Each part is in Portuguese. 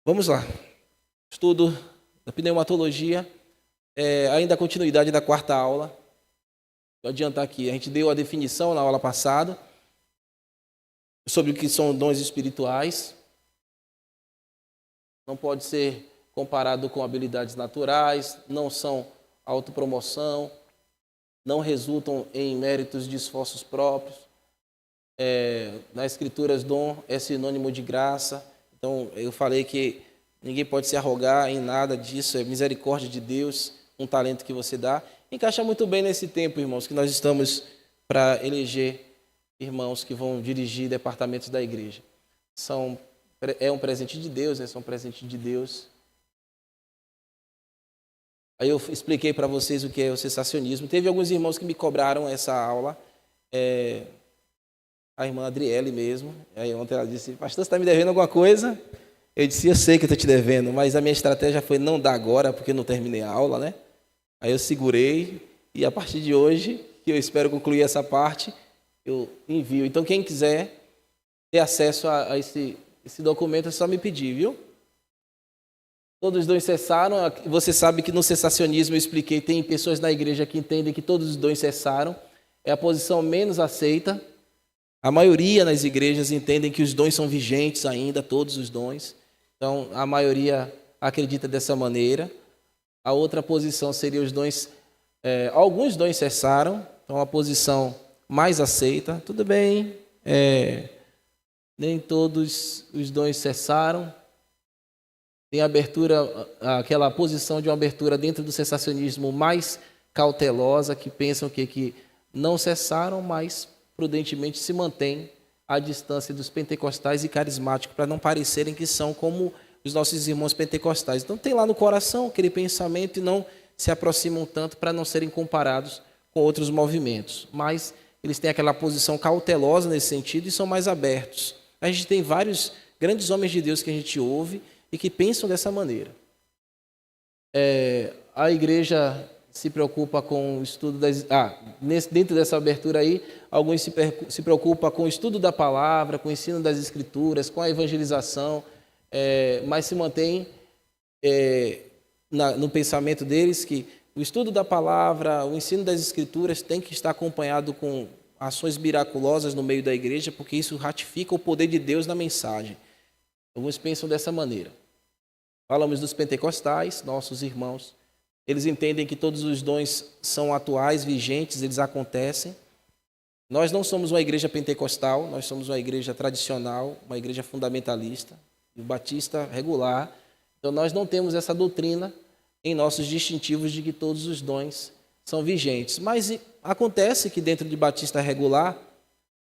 Vamos lá. Estudo da pneumatologia, ainda a continuidade da quarta aula. Vou adiantar aqui, a gente deu a definição na aula passada sobre o que são dons espirituais. Não pode ser comparado com habilidades naturais, não são autopromoção, não resultam em méritos de esforços próprios. Nas escrituras, dom é sinônimo de graça. Então, eu falei que ninguém pode se arrogar em nada disso, é misericórdia de Deus, um talento que você dá. Encaixa muito bem nesse tempo, irmãos, que nós estamos para eleger irmãos que vão dirigir departamentos da igreja. É um presente de Deus, são um presente de Deus. Aí eu expliquei para vocês o que é o cessacionismo. Teve alguns irmãos que me cobraram essa aula, a irmã Adriele mesmo. Aí ontem ela disse: pastor, você está me devendo alguma coisa? Eu disse: eu sei que eu estou te devendo, mas a minha estratégia foi não dar agora, porque não terminei a aula, né? Aí eu segurei e a partir de hoje, que eu espero concluir essa parte, eu envio. Então quem quiser ter acesso a esse documento é só me pedir, viu? Todos os dons cessaram. Você sabe que no cessacionismo eu expliquei, tem pessoas na igreja que entendem que todos os dons cessaram. É a posição menos aceita. A maioria nas igrejas entendem que os dons são vigentes ainda, todos os dons. Então, a maioria acredita dessa maneira. A outra posição seria os dons... alguns dons cessaram, então a posição mais aceita. Tudo bem, nem todos os dons cessaram. Tem abertura, aquela posição de uma abertura dentro do cessacionismo mais cautelosa, que pensam que não cessaram, mas prudentemente se mantém à distância dos pentecostais e carismáticos, para não parecerem que são como os nossos irmãos pentecostais. Então tem lá no coração aquele pensamento e não se aproximam tanto para não serem comparados com outros movimentos. Mas eles têm aquela posição cautelosa nesse sentido e são mais abertos. A gente tem vários grandes homens de Deus que a gente ouve e que pensam dessa maneira. A igreja se preocupa com o estudo das... dentro dessa abertura aí, alguns se preocupam com o estudo da palavra, com o ensino das escrituras, com a evangelização, mas se mantém no pensamento deles que o estudo da palavra, o ensino das escrituras tem que estar acompanhado com ações miraculosas no meio da igreja, porque isso ratifica o poder de Deus na mensagem. Alguns pensam dessa maneira. Falamos dos pentecostais, nossos irmãos. Eles entendem que todos os dons são atuais, vigentes, eles acontecem. Nós não somos uma igreja pentecostal, nós somos uma igreja tradicional, uma igreja fundamentalista, batista regular. Então nós não temos essa doutrina em nossos distintivos de que todos os dons são vigentes. Mas acontece que dentro de batista regular,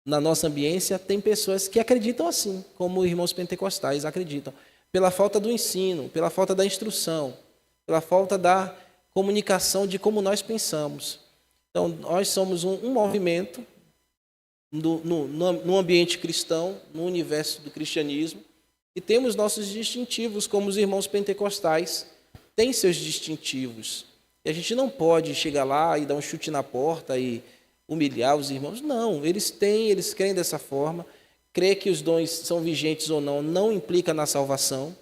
na nossa ambiência, tem pessoas que acreditam assim, como irmãos pentecostais acreditam. Pela falta do ensino, pela falta da instrução, pela falta da comunicação de como nós pensamos. Então, nós somos um movimento no ambiente cristão, no universo do cristianismo, e temos nossos distintivos, como os irmãos pentecostais têm seus distintivos. E a gente não pode chegar lá e dar um chute na porta e humilhar os irmãos. Não, eles creem dessa forma. Crer que os dons são vigentes ou não implica na salvação.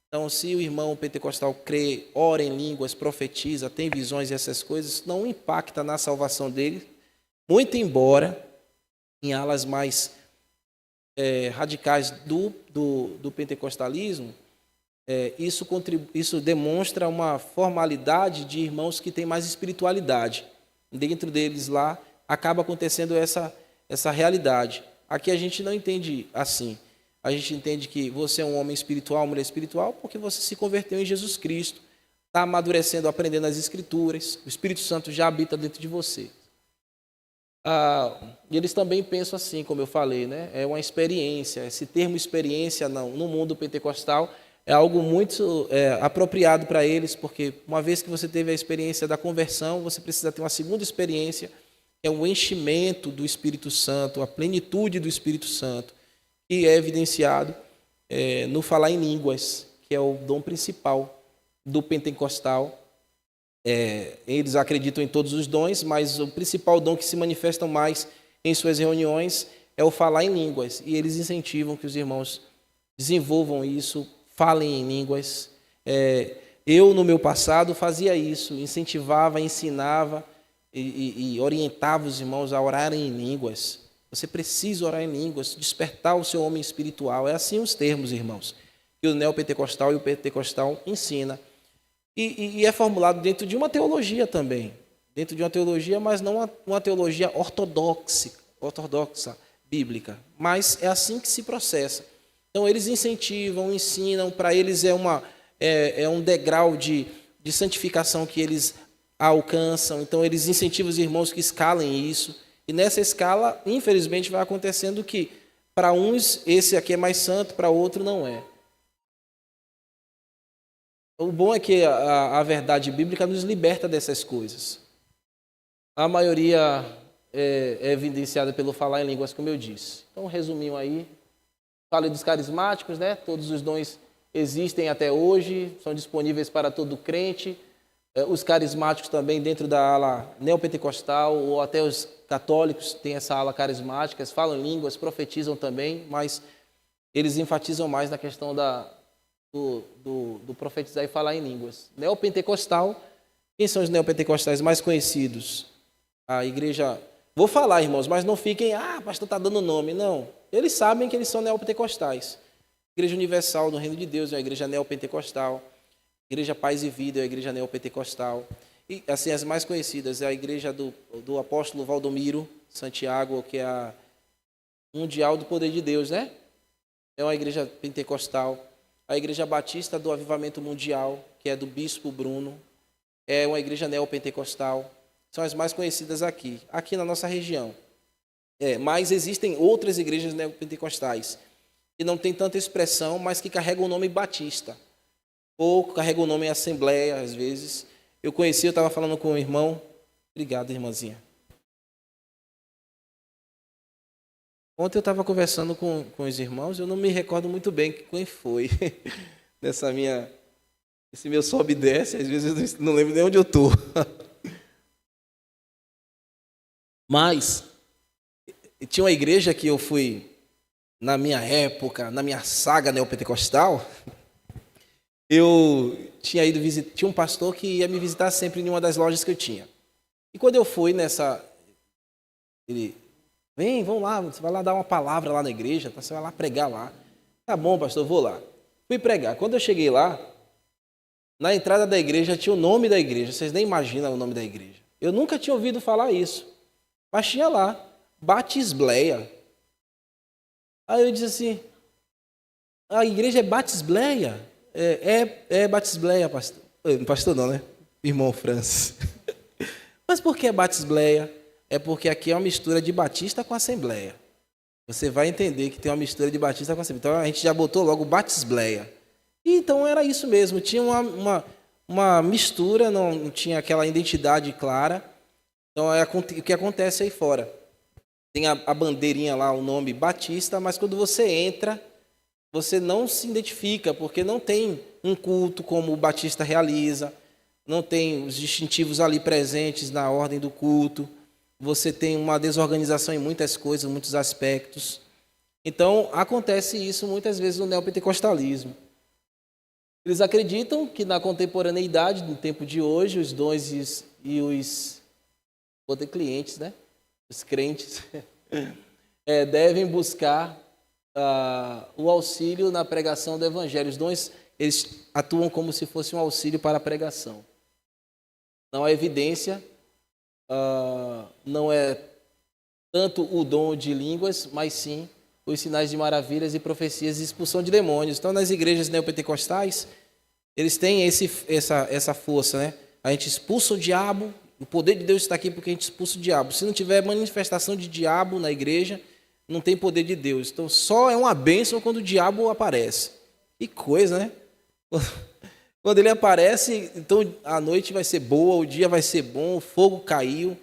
Então, se o irmão pentecostal crê, ora em línguas, profetiza, tem visões e essas coisas, não impacta na salvação dele, muito embora em alas mais radicais do pentecostalismo, isso demonstra uma formalidade de irmãos que têm mais espiritualidade. Dentro deles lá, acaba acontecendo essa realidade. Aqui a gente não entende assim. A gente entende que você é um homem espiritual, mulher espiritual, porque você se converteu em Jesus Cristo, está amadurecendo, aprendendo as Escrituras, o Espírito Santo já habita dentro de você. E eles também pensam assim, como eu falei, né? É uma experiência. Esse termo experiência no mundo pentecostal é algo muito apropriado para eles, porque uma vez que você teve a experiência da conversão, você precisa ter uma segunda experiência, que é o enchimento do Espírito Santo, a plenitude do Espírito Santo, que é evidenciado no falar em línguas, que é o dom principal do pentecostal. Eles acreditam em todos os dons, mas o principal dom que se manifesta mais em suas reuniões é o falar em línguas. E eles incentivam que os irmãos desenvolvam isso, falem em línguas. Eu, no meu passado, fazia isso, incentivava, ensinava e orientava os irmãos a orarem em línguas. Você precisa orar em línguas, despertar o seu homem espiritual. É assim os termos, irmãos, que o neopentecostal e o pentecostal ensina. E é formulado dentro de uma teologia também. Dentro de uma teologia, mas não uma teologia ortodoxa, bíblica. Mas é assim que se processa. Então, eles incentivam, ensinam, para eles é um degrau de santificação que eles alcançam. Então, eles incentivam os irmãos que escalem isso. E nessa escala, infelizmente, vai acontecendo que, para uns, esse aqui é mais santo, para outro não é. O bom é que a verdade bíblica nos liberta dessas coisas. A maioria é evidenciada pelo falar em línguas, como eu disse. Então, resumindo aí, falei dos carismáticos, né? Todos os dons existem até hoje, são disponíveis para todo crente. Os carismáticos também, dentro da ala neopentecostal, ou até os católicos têm essa ala carismática, falam em línguas, profetizam também, mas eles enfatizam mais na questão do profetizar e falar em línguas. Neopentecostal, quem são os neopentecostais mais conhecidos? A igreja... Vou falar, irmãos, mas não fiquem, pastor está dando nome. Não, eles sabem que eles são neopentecostais. Igreja Universal do Reino de Deus é a igreja neopentecostal. Igreja Paz e Vida é a igreja neopentecostal. E, assim, as mais conhecidas é a igreja do apóstolo Valdomiro Santiago, que é a Mundial do Poder de Deus, né? É uma igreja pentecostal. A igreja Batista do Avivamento Mundial, que é do Bispo Bruno, é uma igreja neopentecostal. São as mais conhecidas aqui na nossa região. Mas existem outras igrejas neopentecostais que não têm tanta expressão, mas que carregam o nome Batista. Ou carregam o nome Assembleia, às vezes. Eu estava falando com um irmão. Obrigado, irmãzinha. Ontem eu estava conversando com os irmãos, eu não me recordo muito bem quem foi. Esse meu sobe e desce, às vezes eu não lembro nem onde eu estou. Mas tinha uma igreja que eu fui, na minha época, na minha saga neopentecostal, eu tinha ido visitar, tinha um pastor que ia me visitar sempre em uma das lojas que eu tinha. E quando eu fui ele, vamos lá, você vai lá dar uma palavra lá na igreja, você vai lá pregar lá. Tá bom, pastor, vou lá. Fui pregar. Quando eu cheguei lá, na entrada da igreja tinha o nome da igreja, vocês nem imaginam o nome da igreja. Eu nunca tinha ouvido falar isso. Mas tinha lá, Batisbleia. Aí eu disse assim, a igreja é Batisbleia? É Batisbleia, pastor. Pastor não, né? Irmão Francis. Mas por que é Batisbleia? É porque aqui é uma mistura de Batista com Assembleia. Você vai entender que tem uma mistura de Batista com Assembleia. Então a gente já botou logo Batisbleia. E então era isso mesmo, tinha uma mistura, não tinha aquela identidade clara. Então, é o que acontece aí fora. Tem a bandeirinha lá, o nome Batista, mas quando você entra, você não se identifica, porque não tem um culto como o Batista realiza, não tem os distintivos ali presentes na ordem do culto, você tem uma desorganização em muitas coisas, muitos aspectos. Então, acontece isso muitas vezes no neopentecostalismo. Eles acreditam que na contemporaneidade, no tempo de hoje, os dons e os... Vou ter clientes, né? Os crentes devem buscar o auxílio na pregação do evangelho. Os dons, eles atuam como se fosse um auxílio para a pregação. Não há evidência, não é tanto o dom de línguas, mas sim os sinais de maravilhas e profecias e expulsão de demônios. Então, nas igrejas neopentecostais, eles têm essa força, né? A gente expulsa o diabo. O poder de Deus está aqui porque a gente expulsa o diabo. Se não tiver manifestação de diabo na igreja, não tem poder de Deus. Então, só é uma bênção quando o diabo aparece. Que coisa, né? Quando ele aparece, então a noite vai ser boa, o dia vai ser bom, o fogo caiu,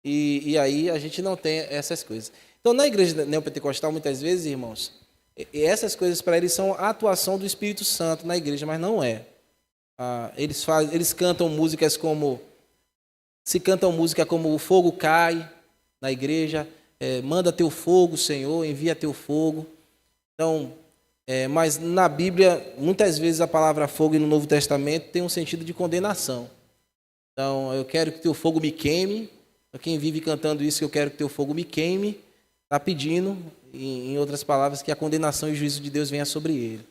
e aí a gente não tem essas coisas. Então, na igreja neopentecostal, muitas vezes, irmãos, essas coisas para eles são a atuação do Espírito Santo na igreja, mas não é. Eles cantam músicas como... Se cantam música como o fogo cai na igreja, manda teu fogo, Senhor, envia teu fogo. Então, Mas na Bíblia, muitas vezes a palavra fogo e no Novo Testamento tem um sentido de condenação. Então, eu quero que teu fogo me queime. Quem vive cantando isso, que eu quero que teu fogo me queime, está pedindo, em outras palavras, que a condenação e o juízo de Deus venha sobre ele.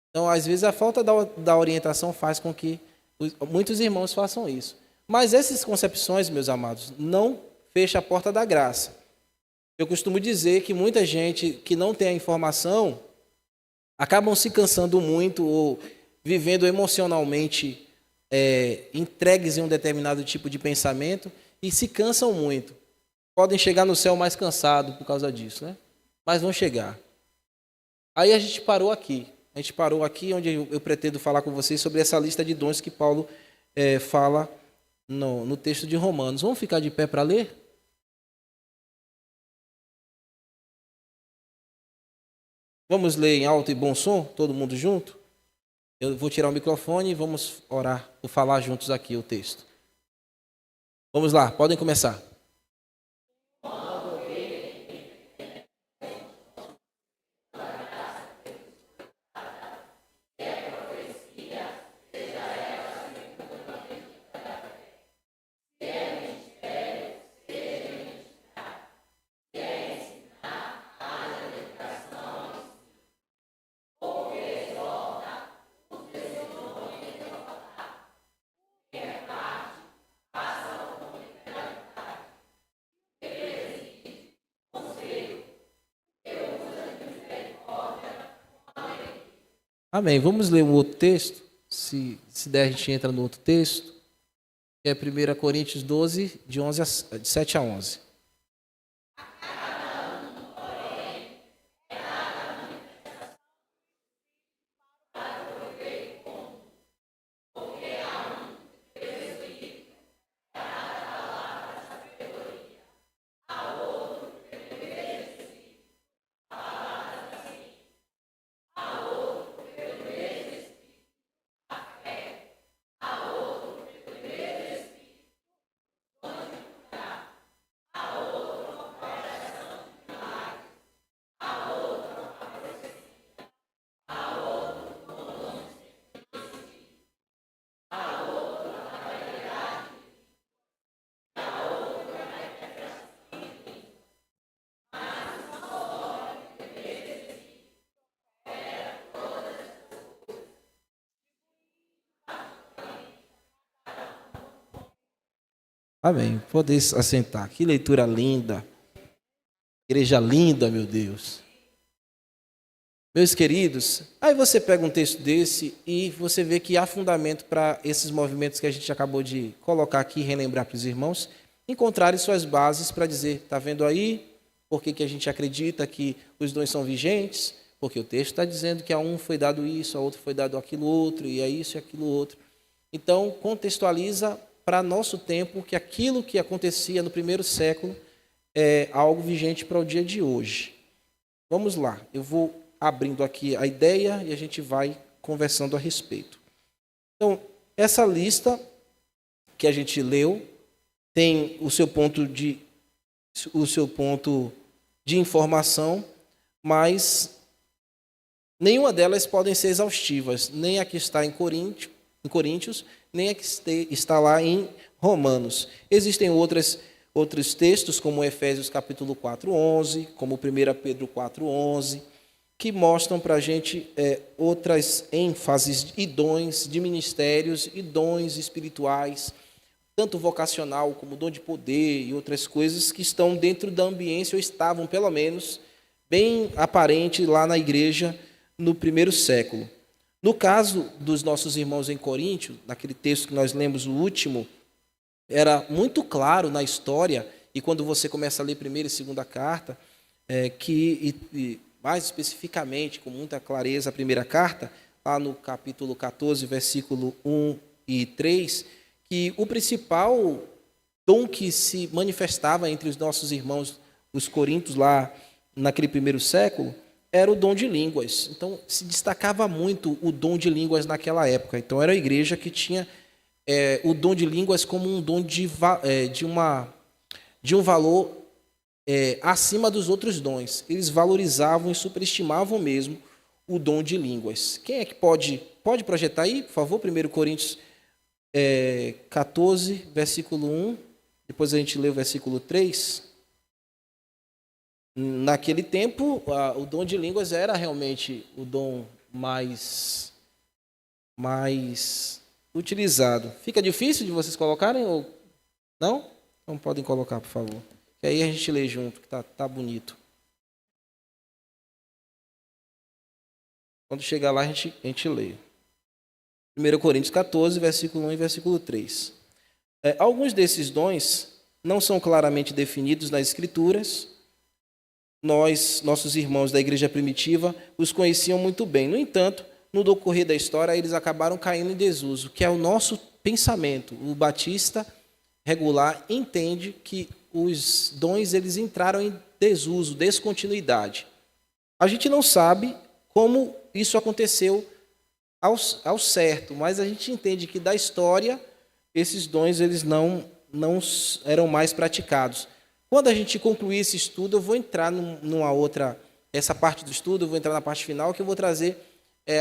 Então, às vezes, a falta da orientação faz com que muitos irmãos façam isso. Mas essas concepções, meus amados, não fecham a porta da graça. Eu costumo dizer que muita gente que não tem a informação acabam se cansando muito ou vivendo emocionalmente entregues em um determinado tipo de pensamento e se cansam muito. Podem chegar no céu mais cansados por causa disso, né? Mas vão chegar. Aí a gente parou aqui. A gente parou aqui onde eu pretendo falar com vocês sobre essa lista de dons que Paulo fala no texto de Romanos. Vamos ficar de pé para ler? Vamos ler em alto e bom som, todo mundo junto? Eu vou tirar o microfone e vamos orar, ou falar juntos aqui o texto. Vamos lá, podem começar. Amém. Vamos ler um outro texto. Se der, a gente entra no outro texto. Que é 1 Coríntios 12, de 7 a 11. Amém. Pode assentar. Que leitura linda. Igreja linda, meu Deus. Meus queridos, aí você pega um texto desse e você vê que há fundamento para esses movimentos que a gente acabou de colocar aqui e relembrar para os irmãos, encontrarem suas bases para dizer, está vendo aí por que a gente acredita que os dons são vigentes? Porque o texto está dizendo que a um foi dado isso, a outro foi dado aquilo outro, e é isso e aquilo outro. Então, contextualiza para nosso tempo que aquilo que acontecia no primeiro século é algo vigente para o dia de hoje. Vamos lá, eu vou abrindo aqui a ideia e a gente vai conversando a respeito. Então, essa lista que a gente leu tem o seu ponto de informação, mas nenhuma delas podem ser exaustivas, nem a que está em Coríntios, nem a que está lá em Romanos. Existem outros textos, como Efésios capítulo 4:11, como 1 Pedro 4:11, que mostram para a gente outras ênfases e dons de ministérios e dons espirituais, tanto vocacional como dom de poder e outras coisas que estão dentro da ambiência, ou estavam, pelo menos, bem aparente lá na igreja no primeiro século. No caso dos nossos irmãos em Coríntio, naquele texto que nós lemos, o último, era muito claro na história, e quando você começa a ler primeira e segunda carta, que mais especificamente, com muita clareza, a primeira carta, lá no capítulo 14, versículo 1 e 3, que o principal dom que se manifestava entre os nossos irmãos, os coríntios, lá naquele primeiro século, era o dom de línguas. Então, se destacava muito o dom de línguas naquela época. Então, era a igreja que tinha o dom de línguas como um dom de um valor acima dos outros dons. Eles valorizavam e superestimavam mesmo o dom de línguas. Quem é que pode projetar aí, por favor, 1 Coríntios 14, versículo 1, depois a gente lê o versículo 3. Naquele tempo, o dom de línguas era realmente o dom mais utilizado. Fica difícil de vocês colocarem ou não? Não podem colocar, por favor. Que aí a gente lê junto, que tá bonito. Quando chegar lá, a gente lê. 1 Coríntios 14, versículo 1 e versículo 3. Alguns desses dons não são claramente definidos nas Escrituras. Nossos irmãos da igreja primitiva, os conheciam muito bem. No entanto, no decorrer da história, eles acabaram caindo em desuso, que é o nosso pensamento. O batista regular entende que os dons eles entraram em desuso, descontinuidade. A gente não sabe como isso aconteceu ao certo, mas a gente entende que da história, esses dons eles não eram mais praticados. Quando a gente concluir esse estudo, eu vou entrar essa parte do estudo, eu vou entrar na parte final, que eu vou trazer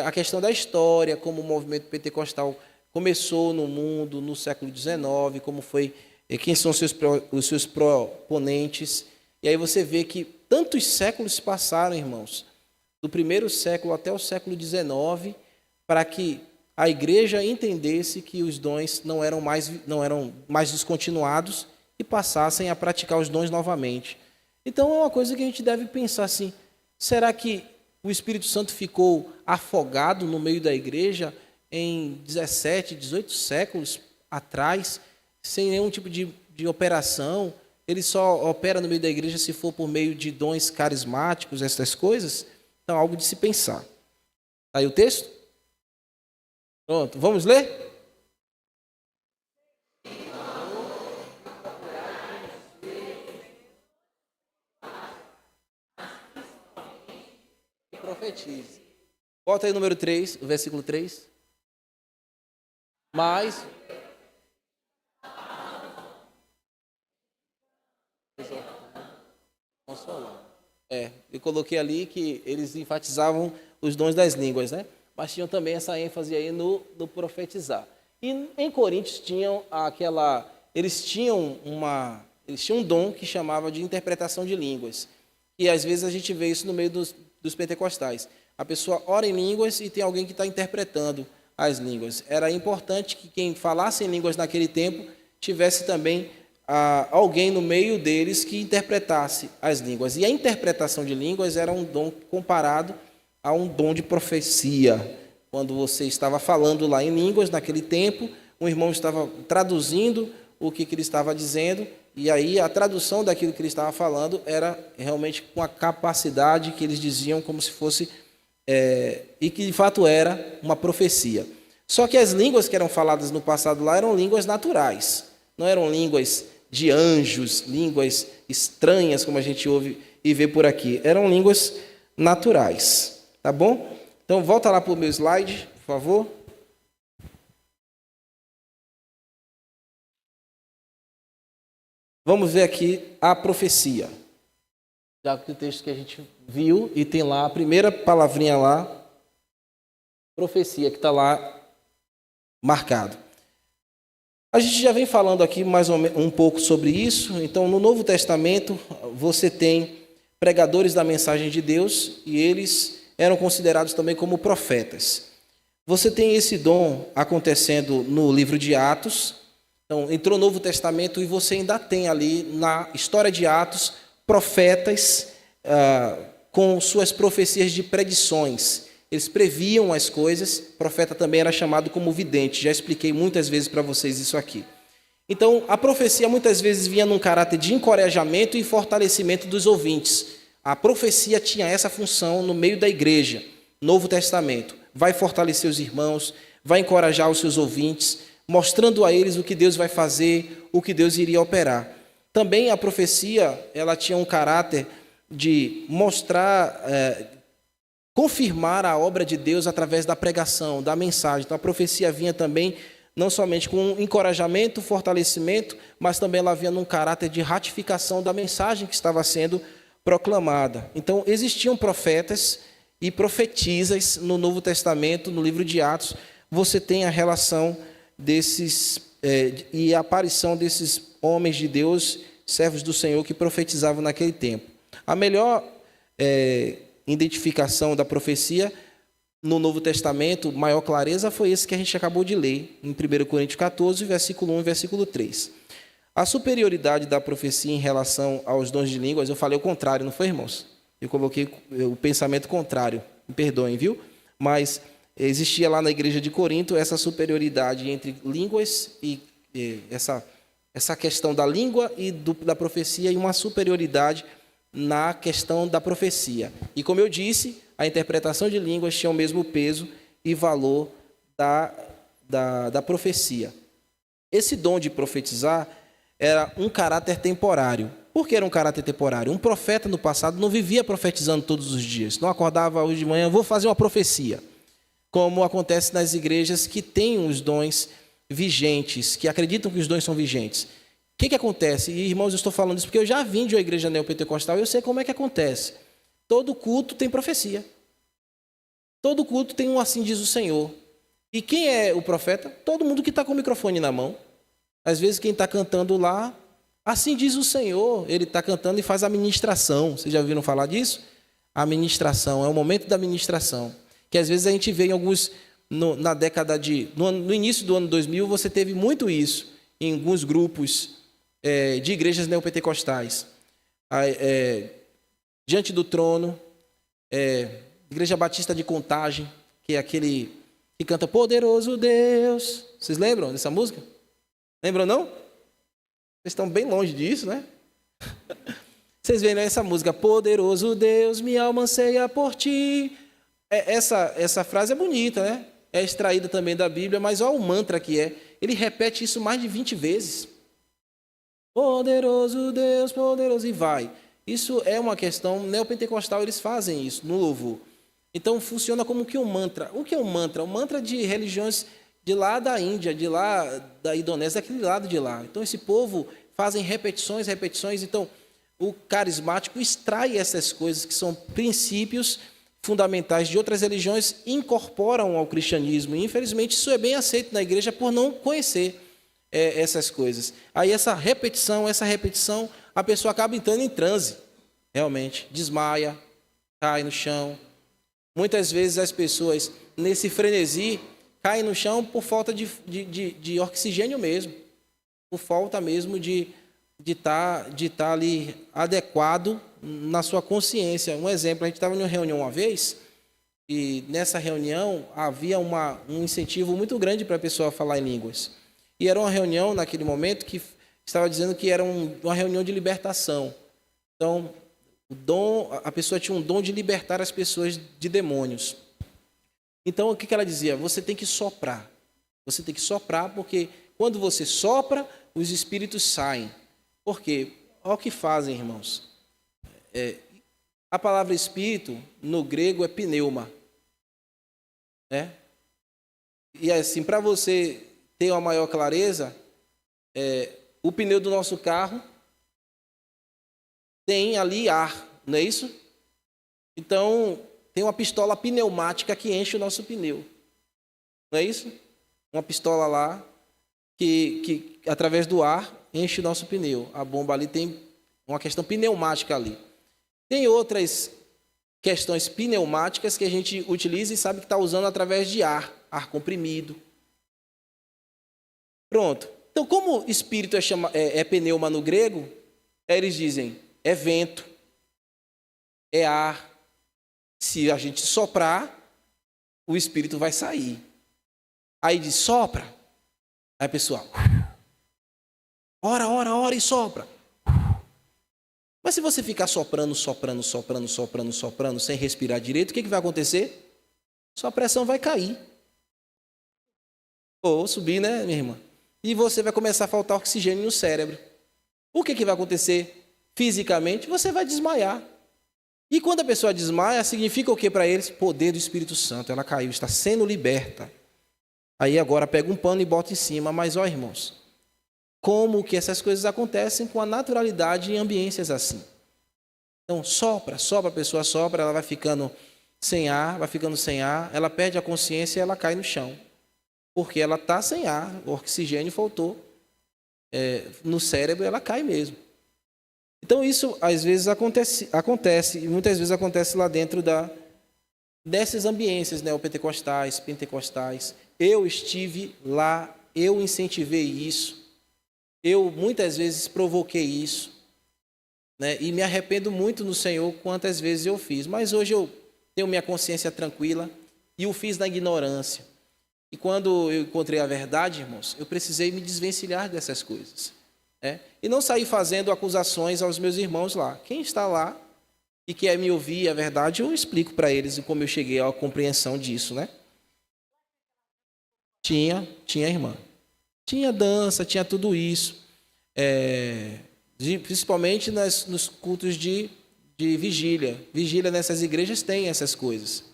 a questão da história, como o movimento pentecostal começou no mundo no século XIX, como foi, quem são os seus proponentes. E aí você vê que tantos séculos se passaram, irmãos, do primeiro século até o século XIX, para que a igreja entendesse que os dons não eram mais descontinuados e passassem a praticar os dons novamente. Então é uma coisa que a gente deve pensar assim, será que o Espírito Santo ficou afogado no meio da igreja em 17, 18 séculos atrás, sem nenhum tipo de operação? Ele só opera no meio da igreja se for por meio de dons carismáticos, essas coisas? Então, algo de se pensar. Está aí o texto? Pronto, vamos ler? Profetize. Volta aí o número 3, o versículo 3. Mas... eu coloquei ali que eles enfatizavam os dons das línguas, né? Mas tinham também essa ênfase aí no profetizar. E em Coríntios eles tinham um dom que chamava de interpretação de línguas. E às vezes a gente vê isso no meio dos pentecostais. A pessoa ora em línguas e tem alguém que está interpretando as línguas. Era importante que quem falasse em línguas naquele tempo tivesse também alguém no meio deles que interpretasse as línguas. E a interpretação de línguas era um dom comparado a um dom de profecia. Quando você estava falando lá em línguas naquele tempo, um irmão estava traduzindo o que ele estava dizendo, e aí a tradução daquilo que ele estava falando era realmente com a capacidade que eles diziam como se fosse, e que de fato era uma profecia. Só que as línguas que eram faladas no passado lá eram línguas naturais, não eram línguas de anjos, línguas estranhas, como a gente ouve e vê por aqui. Eram línguas naturais, tá bom? Então, volta lá para o meu slide, por favor. Vamos ver aqui a profecia. Já que o texto que a gente viu, e tem lá a primeira palavrinha lá, profecia, que está lá marcado. A gente já vem falando aqui mais ou menos um pouco sobre isso. Então, no Novo Testamento, você tem pregadores da mensagem de Deus e eles eram considerados também como profetas. Você tem esse dom acontecendo no livro de Atos. Então, entrou no Novo Testamento e você ainda tem ali na história de Atos profetas com suas profecias de predições. Eles previam as coisas, profeta também era chamado como vidente. Já expliquei muitas vezes para vocês isso aqui. Então, a profecia muitas vezes vinha num caráter de encorajamento e fortalecimento dos ouvintes. A profecia tinha essa função no meio da igreja, Novo Testamento. Vai fortalecer os irmãos, vai encorajar os seus ouvintes, mostrando a eles o que Deus vai fazer, o que Deus iria operar. Também a profecia, ela tinha um caráter de mostrar... confirmar a obra de Deus através da pregação, da mensagem. Então, a profecia vinha também, não somente com encorajamento, fortalecimento, mas também ela vinha num caráter de ratificação da mensagem que estava sendo proclamada. Então, existiam profetas e profetizas no Novo Testamento, no livro de Atos, você tem a relação desses e a aparição desses homens de Deus, servos do Senhor, que profetizavam naquele tempo. A melhor identificação da profecia no Novo Testamento, maior clareza, foi esse que a gente acabou de ler, em 1 Coríntios 14, versículo 1 e versículo 3. A superioridade da profecia em relação aos dons de línguas, eu falei o contrário, não foi, irmãos? Eu coloquei o pensamento contrário, me perdoem, viu? Mas existia lá na igreja de Corinto essa superioridade entre línguas e essa questão da língua e da profecia, e uma superioridade na questão da profecia. E como eu disse, a interpretação de línguas tinha o mesmo peso e valor da profecia. Esse dom de profetizar era um caráter temporário. Por que era um caráter temporário? Um profeta no passado não vivia profetizando todos os dias. Não acordava hoje de manhã, vou fazer uma profecia. Como acontece nas igrejas que têm os dons vigentes, que acreditam que os dons são vigentes. O que acontece? E, irmãos, eu estou falando isso porque eu já vim de uma igreja neopentecostal e eu sei como é que acontece. Todo culto tem profecia. Todo culto tem um assim diz o Senhor. E quem é o profeta? Todo mundo que está com o microfone na mão. Às vezes quem está cantando lá, assim diz o Senhor, ele está cantando e faz a ministração. Vocês já ouviram falar disso? A ministração, é o momento da ministração. Que às vezes a gente vê em alguns, na década no início do ano 2000, você teve muito isso em alguns grupos de igrejas neopentecostais. Diante do trono, Igreja Batista de Contagem, que é aquele que canta Poderoso Deus. Vocês lembram dessa música? Lembram, não? Vocês estão bem longe disso, né? Vocês veem essa música, Poderoso Deus, minha alma anseia por ti. Essa frase é bonita, né? É extraída também da Bíblia, mas olha o mantra que é. Ele repete isso mais de 20 vezes. Poderoso Deus, poderoso, e vai. Isso é uma questão neopentecostal, eles fazem isso no louvor. Então funciona como que um mantra. O que é um mantra? Um mantra de religiões de lá da Índia, de lá da Indonésia, daquele lado de lá. Então esse povo fazem repetições. Então o carismático extrai essas coisas que são princípios fundamentais de outras religiões e incorporam ao cristianismo. E infelizmente isso é bem aceito na igreja por não conhecer essas coisas. Aí essa repetição, a pessoa acaba entrando em transe, realmente, desmaia, cai no chão. Muitas vezes as pessoas, nesse frenesi, caem no chão por falta de oxigênio mesmo, por falta mesmo de estar ali adequado na sua consciência. Um exemplo, a gente estava em uma reunião uma vez, e nessa reunião havia um incentivo muito grande para a pessoa falar em línguas. E era uma reunião, naquele momento, que estava dizendo que era uma reunião de libertação. Então, a pessoa tinha um dom de libertar as pessoas de demônios. Então, o que ela dizia? Você tem que soprar. Você tem que soprar, porque quando você sopra, os espíritos saem. Por quê? Olha o que fazem, irmãos. A palavra espírito, no grego, é pneuma. E assim, para você ter uma maior clareza, o pneu do nosso carro tem ali ar, não é isso? Então, tem uma pistola pneumática que enche o nosso pneu. Não é isso? Uma pistola lá que através do ar, enche o nosso pneu. A bomba ali tem uma questão pneumática ali. Tem outras questões pneumáticas que a gente utiliza e sabe que está usando através de ar comprimido. Pronto. Então, como espírito é pneuma no grego, eles dizem, é vento, é ar. Se a gente soprar, o espírito vai sair. Aí diz, sopra. Aí a pessoa, ora e sopra. Mas se você ficar soprando, sem respirar direito, o que vai acontecer? Sua pressão vai cair. Ou subir, né, minha irmã? E você vai começar a faltar oxigênio no cérebro. O que vai acontecer fisicamente? Você vai desmaiar. E quando a pessoa desmaia, significa o que para eles? Poder do Espírito Santo. Ela caiu, está sendo liberta. Aí agora pega um pano e bota em cima. Mas, ó, irmãos, como que essas coisas acontecem com a naturalidade em ambiências assim? Então, sopra, a pessoa sopra, ela vai ficando sem ar, vai ficando sem ar, ela perde a consciência e ela cai no chão. Porque ela está sem ar, o oxigênio faltou no cérebro, ela cai mesmo. Então isso às vezes acontece e muitas vezes acontece lá dentro dessas ambiências neopentecostais, pentecostais. Eu estive lá, eu incentivei isso, eu muitas vezes provoquei isso, né? E me arrependo muito no Senhor quantas vezes eu fiz. Mas hoje eu tenho minha consciência tranquila e o fiz na ignorância. E quando eu encontrei a verdade, irmãos, eu precisei me desvencilhar dessas coisas. E não sair fazendo acusações aos meus irmãos lá. Quem está lá e quer me ouvir a verdade, eu explico para eles como eu cheguei à compreensão disso, né? Tinha irmã. Tinha dança, tinha tudo isso. Principalmente nos cultos de vigília. Vigília nessas igrejas tem essas coisas.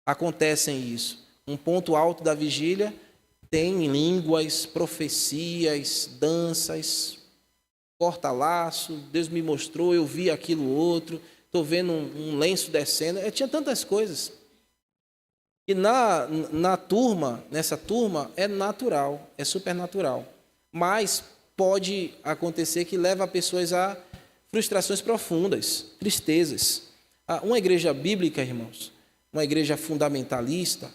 Acontecem isso. Um ponto alto da vigília tem línguas, profecias, danças, corta-laço, Deus me mostrou, eu vi aquilo outro, estou vendo um lenço descendo, tinha tantas coisas. E nessa turma, é natural, é supernatural. Mas pode acontecer que leva pessoas a frustrações profundas, tristezas. Uma igreja bíblica, irmãos, uma igreja fundamentalista,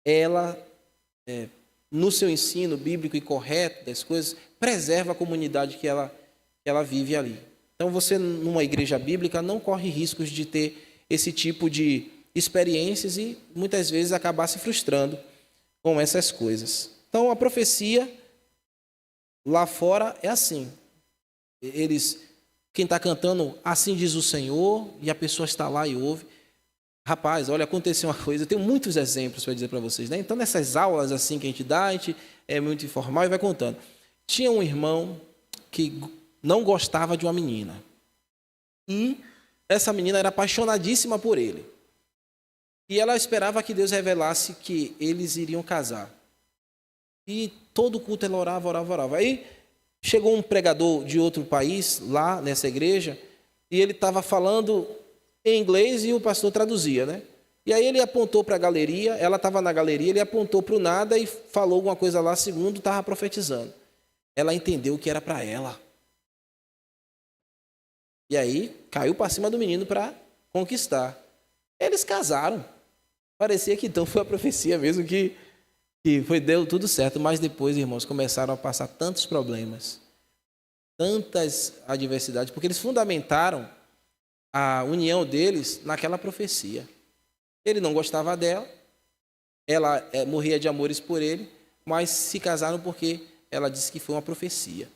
ela, no seu ensino bíblico e correto das coisas, preserva a comunidade que ela vive ali. Então, você, numa igreja bíblica, não corre riscos de ter esse tipo de experiências e, muitas vezes, acabar se frustrando com essas coisas. Então, a profecia, lá fora, é assim. Quem está cantando, assim diz o Senhor, e a pessoa está lá e ouve. Rapaz, olha, aconteceu uma coisa, eu tenho muitos exemplos para dizer para vocês, né? Então, nessas aulas assim que a gente dá, a gente é muito informal e vai contando. Tinha um irmão que não gostava de uma menina. E essa menina era apaixonadíssima por ele. E ela esperava que Deus revelasse que eles iriam casar. E todo culto ela orava. Aí chegou um pregador de outro país, lá nessa igreja, e ele estava falando em inglês e o pastor traduzia, né? E aí ele apontou para a galeria, ela estava na galeria, ele apontou para o nada e falou alguma coisa lá, segundo estava profetizando. Ela entendeu o que era para ela. E aí caiu para cima do menino para conquistar. Eles casaram. Parecia que então foi a profecia mesmo que deu tudo certo. Mas depois, irmãos, começaram a passar tantos problemas, tantas adversidades, porque eles fundamentaram a união deles naquela profecia. Ele não gostava dela, ela morria de amores por ele, mas se casaram porque ela disse que foi uma profecia.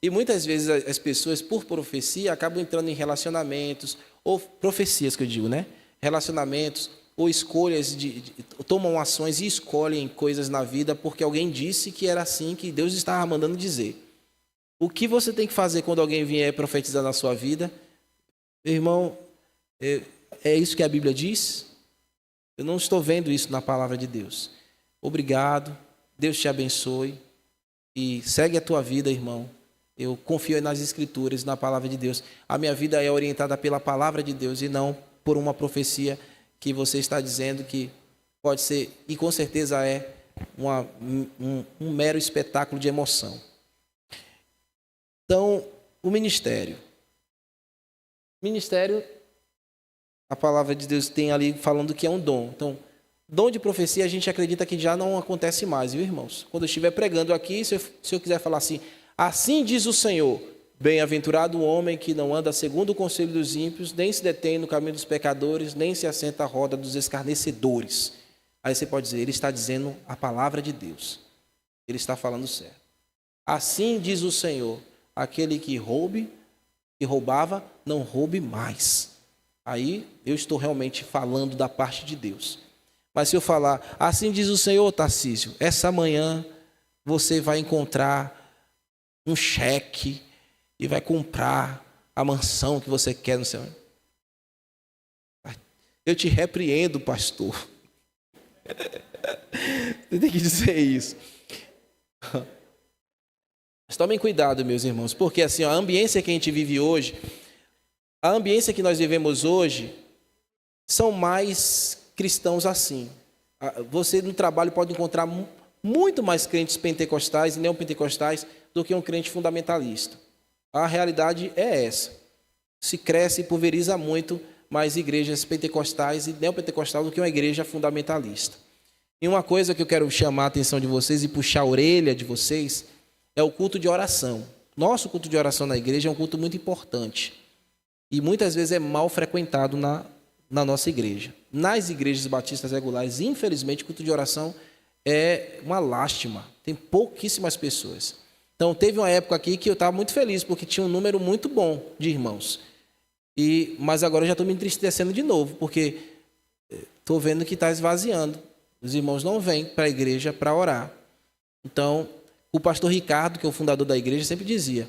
E muitas vezes as pessoas, por profecia, acabam entrando em relacionamentos, ou profecias que eu digo, né? Relacionamentos, ou escolhas, tomam ações e escolhem coisas na vida porque alguém disse que era assim que Deus estava mandando dizer. O que você tem que fazer quando alguém vier profetizar na sua vida? Irmão, é isso que a Bíblia diz? Eu não estou vendo isso na palavra de Deus. Obrigado, Deus te abençoe e segue a tua vida, irmão. Eu confio nas Escrituras, na palavra de Deus. A minha vida é orientada pela palavra de Deus e não por uma profecia que você está dizendo que pode ser, e com certeza é, um mero espetáculo de emoção. Então, o ministério. Ministério, a palavra de Deus tem ali falando que é um dom. Então, dom de profecia a gente acredita que já não acontece mais, viu, irmãos? Quando eu estiver pregando aqui, se eu quiser falar assim, assim diz o Senhor, bem-aventurado o homem que não anda segundo o conselho dos ímpios, nem se detém no caminho dos pecadores, nem se assenta à roda dos escarnecedores. Aí você pode dizer, ele está dizendo a palavra de Deus. Ele está falando certo. Assim diz o Senhor, aquele que roubava, não roube mais. Aí eu estou realmente falando da parte de Deus. Mas se eu falar, assim diz o Senhor, Tarcísio, essa manhã você vai encontrar um cheque e vai comprar a mansão que você quer no céu. Eu te repreendo, pastor. Você tem que dizer isso. Mas tomem cuidado, meus irmãos, porque assim, a ambiência que a gente vive hoje, a ambiência que nós vivemos hoje, são mais cristãos assim. Você no trabalho pode encontrar muito mais crentes pentecostais e neopentecostais do que um crente fundamentalista. A realidade é essa. Se cresce e pulveriza muito mais igrejas pentecostais e neopentecostais do que uma igreja fundamentalista. E uma coisa que eu quero chamar a atenção de vocês e puxar a orelha de vocês é o culto de oração. Nosso culto de oração na igreja é um culto muito importante. E muitas vezes é mal frequentado na nossa igreja. Nas igrejas batistas regulares, infelizmente, o culto de oração é uma lástima. Tem pouquíssimas pessoas. Então, teve uma época aqui que eu estava muito feliz, porque tinha um número muito bom de irmãos. Mas agora eu já estou me entristecendo de novo, porque estou vendo que está esvaziando. Os irmãos não vêm para a igreja para orar. Então, o pastor Ricardo, que é o fundador da igreja, sempre dizia: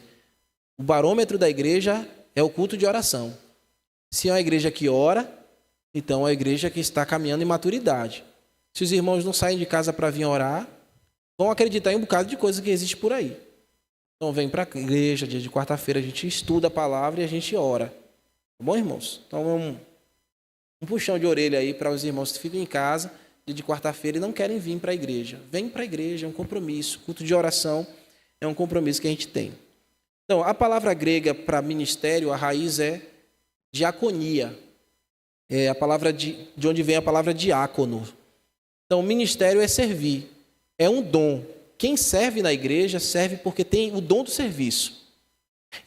o barômetro da igreja é o culto de oração. Se é uma igreja que ora, então é uma igreja que está caminhando em maturidade. Se os irmãos não saem de casa para vir orar, vão acreditar em um bocado de coisa que existe por aí. Então vem para a igreja, dia de quarta-feira a gente estuda a palavra e a gente ora. Tá bom, irmãos? Então um puxão de orelha aí para os irmãos que ficam em casa dia de quarta-feira e não querem vir para a igreja. Vem para a igreja, é um compromisso. Culto de oração é um compromisso que a gente tem. Então, a palavra grega para ministério, a raiz é diaconia. É a palavra de onde vem a palavra diácono. Então, ministério é servir. É um dom. Quem serve na igreja serve porque tem o dom do serviço.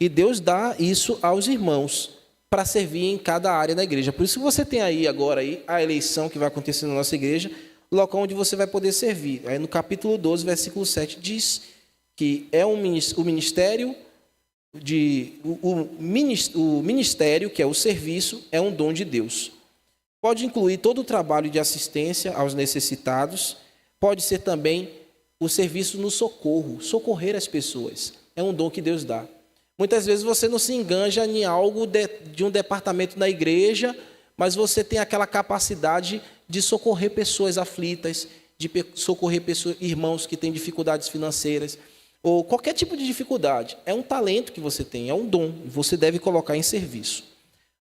E Deus dá isso aos irmãos para servir em cada área da igreja. Por isso que você tem aí agora a eleição que vai acontecer na nossa igreja, o local onde você vai poder servir. Aí no capítulo 12, versículo 7, diz que é o ministério, que é o serviço, é um dom de Deus. Pode incluir todo o trabalho de assistência aos necessitados, pode ser também o serviço no socorro, socorrer as pessoas. É um dom que Deus dá. Muitas vezes você não se enganja em algo de um departamento da igreja, mas você tem aquela capacidade de socorrer pessoas aflitas, de socorrer irmãos que têm dificuldades financeiras, ou qualquer tipo de dificuldade. É um talento que você tem, é um dom, você deve colocar em serviço.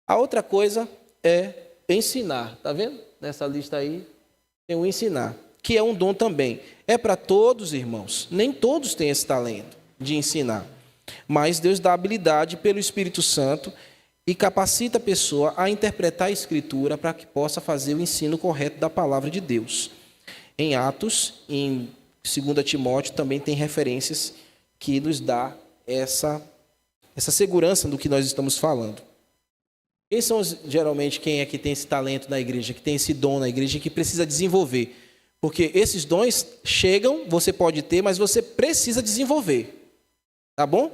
A outra coisa é ensinar. Está vendo? Nessa lista aí tem o ensinar, que é um dom também. É para todos, irmãos. Nem todos têm esse talento de ensinar. Mas Deus dá habilidade pelo Espírito Santo e capacita a pessoa a interpretar a Escritura para que possa fazer o ensino correto da palavra de Deus. Em Atos, em 2 Timóteo, também tem referências que nos dá essa segurança do que nós estamos falando. Quem são geralmente quem é que tem esse talento na igreja, que tem esse dom na igreja, que precisa desenvolver? Porque esses dons chegam, você pode ter, mas você precisa desenvolver. Tá bom?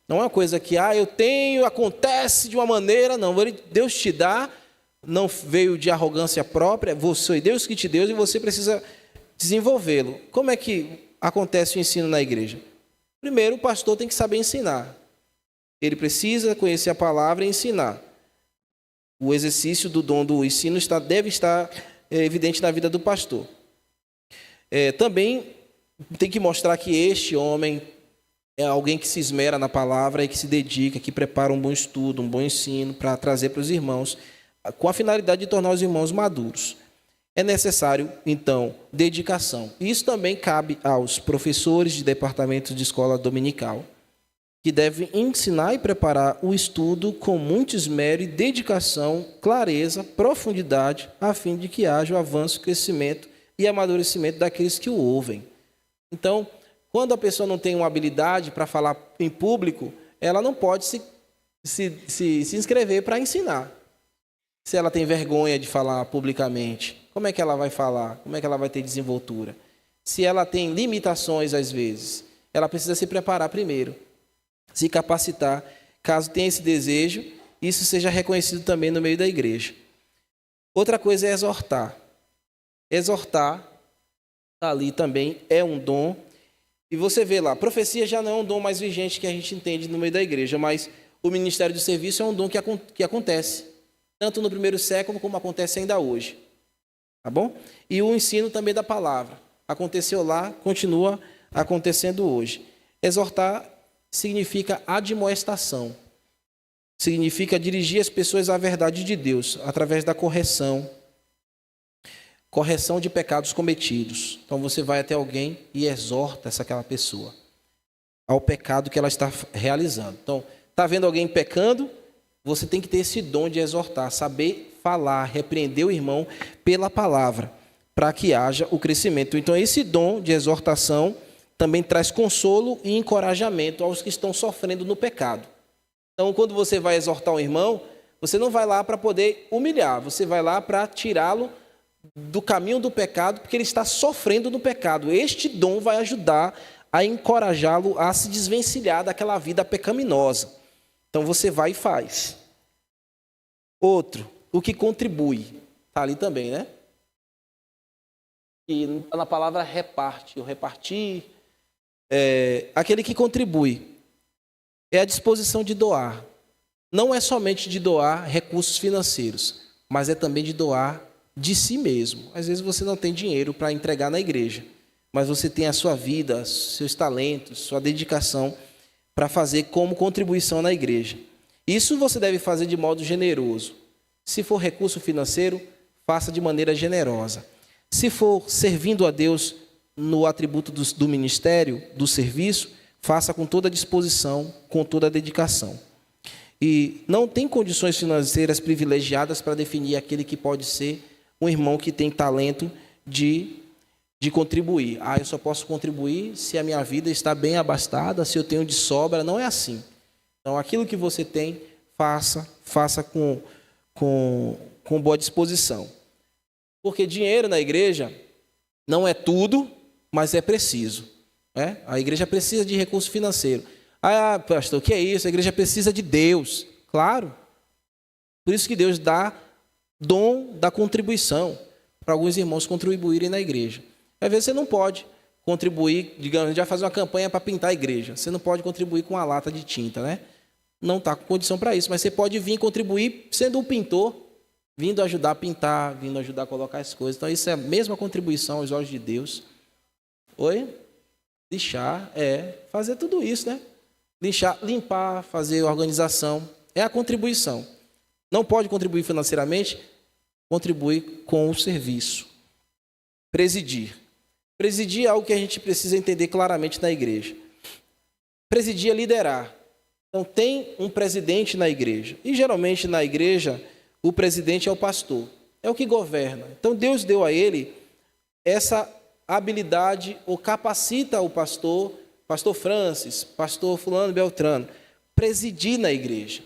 Não é uma coisa que, eu tenho, acontece de uma maneira, não. Deus te dá, não veio de arrogância própria, foi Deus que te deu e você precisa desenvolvê-lo. Como é que acontece o ensino na igreja? Primeiro, o pastor tem que saber ensinar. Ele precisa conhecer a palavra e ensinar. O exercício do dom do ensino deve estar evidente na vida do pastor. Também tem que mostrar que este homem é alguém que se esmera na palavra e que se dedica, que prepara um bom estudo, um bom ensino para trazer para os irmãos, com a finalidade de tornar os irmãos maduros. É necessário, então, dedicação. Isso também cabe aos professores de departamentos de escola dominical, que devem ensinar e preparar o estudo com muito esmero e dedicação, clareza, profundidade, a fim de que haja o avanço, crescimento e amadurecimento daqueles que o ouvem. Então, quando a pessoa não tem uma habilidade para falar em público, ela não pode se inscrever para ensinar. Se ela tem vergonha de falar publicamente, como é que ela vai falar? Como é que ela vai ter desenvoltura? Se ela tem limitações, às vezes, ela precisa se preparar primeiro, se capacitar, caso tenha esse desejo, isso seja reconhecido também no meio da igreja. Outra coisa é exortar. Exortar, ali também é um dom. E você vê lá, profecia já não é um dom mais vigente que a gente entende no meio da igreja, mas o ministério do serviço é um dom que acontece, tanto no primeiro século como acontece ainda hoje. Tá bom? E o ensino também da palavra. Aconteceu lá, continua acontecendo hoje. Exortar significa admoestação. significa dirigir as pessoas à verdade de Deus, através da correção de pecados cometidos. Então você vai até alguém e exorta aquela pessoa ao pecado que ela está realizando. Então, está vendo alguém pecando, você tem que ter esse dom de exortar, saber falar, repreender o irmão pela palavra, para que haja o crescimento. Então, esse dom de exortação também traz consolo e encorajamento aos que estão sofrendo no pecado. Então, quando você vai exortar um irmão, você não vai lá para poder humilhar, você vai lá para tirá-lo do caminho do pecado, porque ele está sofrendo no pecado. Este dom vai ajudar a encorajá-lo a se desvencilhar daquela vida pecaminosa. Então, você vai e faz. Outro, o que contribui. Está ali também, né? E na palavra reparte, ou repartir, aquele que contribui. É a disposição de doar. Não é somente de doar recursos financeiros, mas é também de doar de si mesmo. Às vezes você não tem dinheiro para entregar na igreja, mas você tem a sua vida, seus talentos, sua dedicação para fazer como contribuição na igreja. Isso você deve fazer de modo generoso. Se for recurso financeiro, faça de maneira generosa. Se for servindo a Deus no atributo do ministério, do serviço, faça com toda a disposição, com toda a dedicação. E não tem condições financeiras privilegiadas para definir aquele que pode ser um irmão que tem talento de contribuir. Eu só posso contribuir se a minha vida está bem abastada, se eu tenho de sobra. Não é assim. Então, aquilo que você tem, faça com boa disposição. Porque dinheiro na igreja não é tudo, mas é preciso. A igreja precisa de recurso financeiro. Pastor, o que é isso? A igreja precisa de Deus. Claro. Por isso que Deus dá dom da contribuição para alguns irmãos contribuírem na igreja. Às vezes você não pode contribuir, digamos, a gente vai fazer uma campanha para pintar a igreja. Você não pode contribuir com uma lata de tinta, né? Não está com condição para isso, mas você pode vir contribuir sendo um pintor, vindo ajudar a pintar, vindo ajudar a colocar as coisas. Então, isso é a mesma contribuição aos olhos de Deus. Lixar, fazer tudo isso, né? Lixar, limpar, fazer organização, é a contribuição. Não pode contribuir financeiramente, contribui com o serviço. Presidir. Presidir é algo que a gente precisa entender claramente na igreja. Presidir é liderar. Então, tem um presidente na igreja. E, geralmente, na igreja, o presidente é o pastor. É o que governa. Então, Deus deu a ele essa habilidade, ou capacita o pastor Francis, pastor fulano Beltrano, presidir na igreja.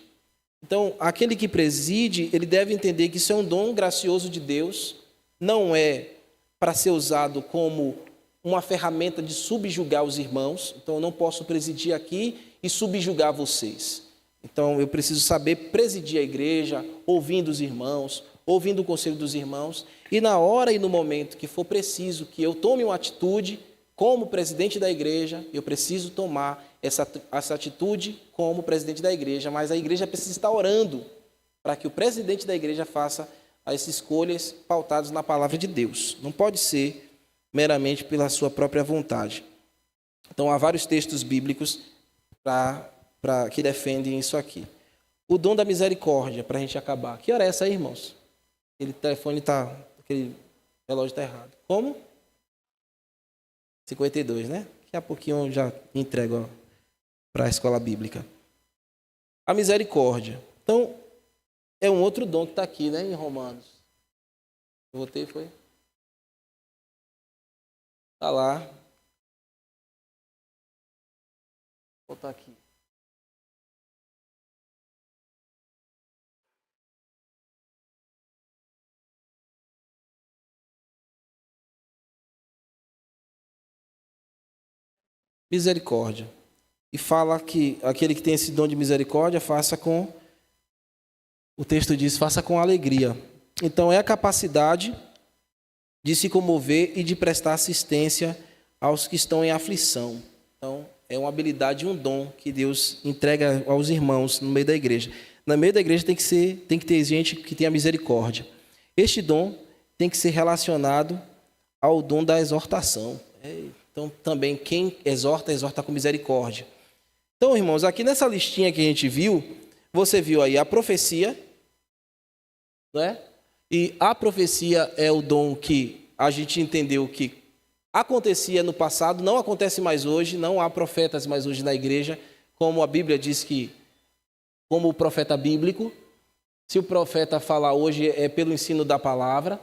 Então, aquele que preside, ele deve entender que isso é um dom gracioso de Deus, não é para ser usado como uma ferramenta de subjugar os irmãos. Então, eu não posso presidir aqui e subjugar vocês. Então, eu preciso saber presidir a igreja, ouvindo os irmãos, ouvindo o conselho dos irmãos, e na hora e no momento que for preciso que eu tome uma atitude, como presidente da igreja, eu preciso tomar essa atitude como presidente da igreja, mas a igreja precisa estar orando para que o presidente da igreja faça as escolhas pautadas na palavra de Deus. Não pode ser meramente pela sua própria vontade. Então, há vários textos bíblicos que defendem isso aqui. O dom da misericórdia, para a gente acabar. Que hora é essa aí, irmãos? Aquele relógio está errado. Como? 52, né? Daqui a pouquinho eu já entrego para a escola bíblica. A misericórdia. Então, é um outro dom que está aqui, né, em Romanos. Eu botei, foi? Está lá. Vou botar aqui. Misericórdia. E fala que aquele que tem esse dom de misericórdia, faça com... O texto diz, faça com alegria. Então, é a capacidade de se comover e de prestar assistência aos que estão em aflição. Então, é uma habilidade e um dom que Deus entrega aos irmãos no meio da igreja. No meio da igreja tem que ter gente que tenha misericórdia. Este dom tem que ser relacionado ao dom da exortação. Então, também, quem exorta com misericórdia. Então, irmãos, aqui nessa listinha que a gente viu, você viu aí a profecia, não é? E a profecia é o dom que a gente entendeu que acontecia no passado, não acontece mais hoje, não há profetas mais hoje na igreja, como a Bíblia diz que, como o profeta bíblico, se o profeta falar hoje é pelo ensino da palavra.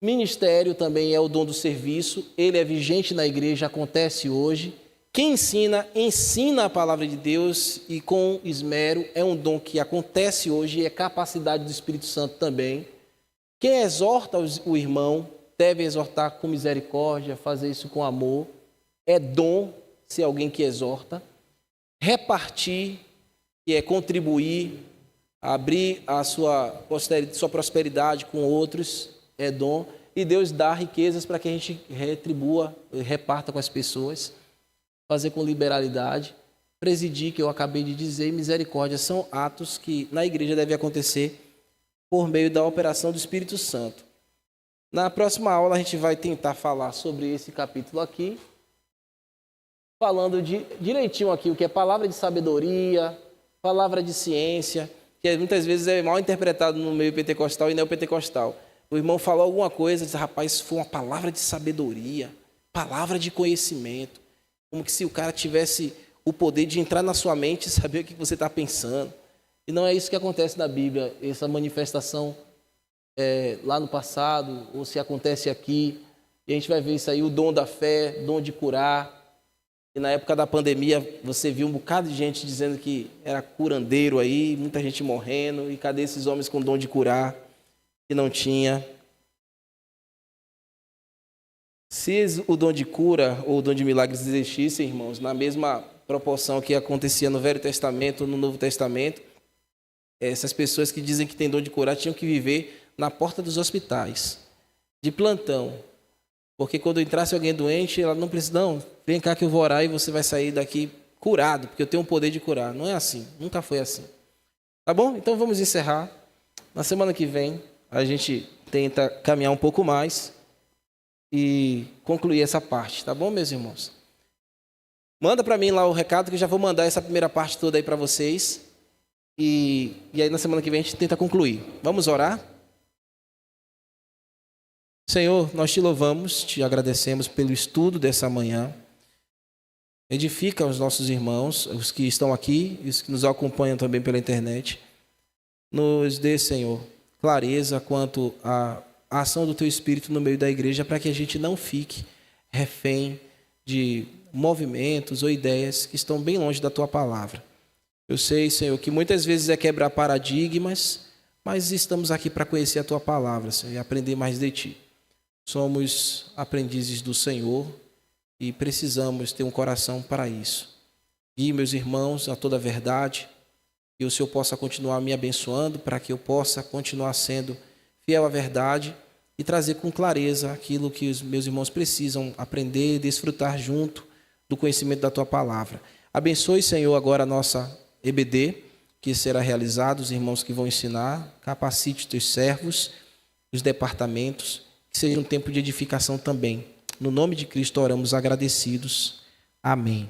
Ministério também é o dom do serviço, ele é vigente na igreja, acontece hoje. Quem ensina, ensina a palavra de Deus e com esmero, é um dom que acontece hoje e é capacidade do Espírito Santo também. Quem exorta o irmão deve exortar com misericórdia, fazer isso com amor. É dom, se alguém que exorta. Repartir, que é contribuir, abrir a sua prosperidade com outros, é dom. E Deus dá riquezas para que a gente retribua, reparta com as pessoas. Fazer com liberalidade. Presidir, que eu acabei de dizer, e misericórdia, são atos que na igreja devem acontecer por meio da operação do Espírito Santo. Na próxima aula a gente vai tentar falar sobre esse capítulo aqui, falando direitinho aqui o que é palavra de sabedoria, palavra de ciência, que muitas vezes é mal interpretado no meio pentecostal e neopentecostal. O irmão falou alguma coisa e diz, rapaz, isso foi uma palavra de sabedoria, palavra de conhecimento, como que se o cara tivesse o poder de entrar na sua mente e saber o que você está pensando. E não é isso que acontece na Bíblia, essa manifestação lá no passado, ou se acontece aqui. E a gente vai ver isso aí, o dom da fé, dom de curar. E na época da pandemia, você viu um bocado de gente dizendo que era curandeiro aí, muita gente morrendo. E cadê esses homens com dom de curar, que não tinha? Se o dom de cura ou o dom de milagres existisse, irmãos, na mesma proporção que acontecia no Velho Testamento ou no Novo Testamento, essas pessoas que dizem que têm dom de curar tinham que viver na porta dos hospitais, de plantão. Porque quando entrasse alguém doente, ela não precisa, não, vem cá que eu vou orar e você vai sair daqui curado, porque eu tenho o poder de curar. Não é assim, nunca foi assim. Tá bom? Então vamos encerrar. Na semana que vem, a gente tenta caminhar um pouco mais e concluir essa parte, tá bom, meus irmãos? Manda para mim lá o recado que eu já vou mandar essa primeira parte toda aí para vocês. E aí na semana que vem a gente tenta concluir. Vamos orar? Senhor, nós te louvamos, te agradecemos pelo estudo dessa manhã. Edifica os nossos irmãos, os que estão aqui e os que nos acompanham também pela internet. Nos dê, Senhor, clareza quanto à ação do Teu Espírito no meio da igreja, para que a gente não fique refém de movimentos ou ideias que estão bem longe da Tua palavra. Eu sei, Senhor, que muitas vezes é quebrar paradigmas, mas estamos aqui para conhecer a Tua palavra, Senhor, e aprender mais de Ti. Somos aprendizes do Senhor e precisamos ter um coração para isso. Guie meus irmãos a toda a verdade, que o Senhor possa continuar me abençoando, para que eu possa continuar sendo fiel à verdade e trazer com clareza aquilo que os meus irmãos precisam aprender e desfrutar junto do conhecimento da Tua palavra. Abençoe, Senhor, agora a nossa EBD, que será realizado, os irmãos que vão ensinar, capacite os Teus servos, os departamentos, que seja um tempo de edificação também. No nome de Cristo oramos agradecidos. Amém.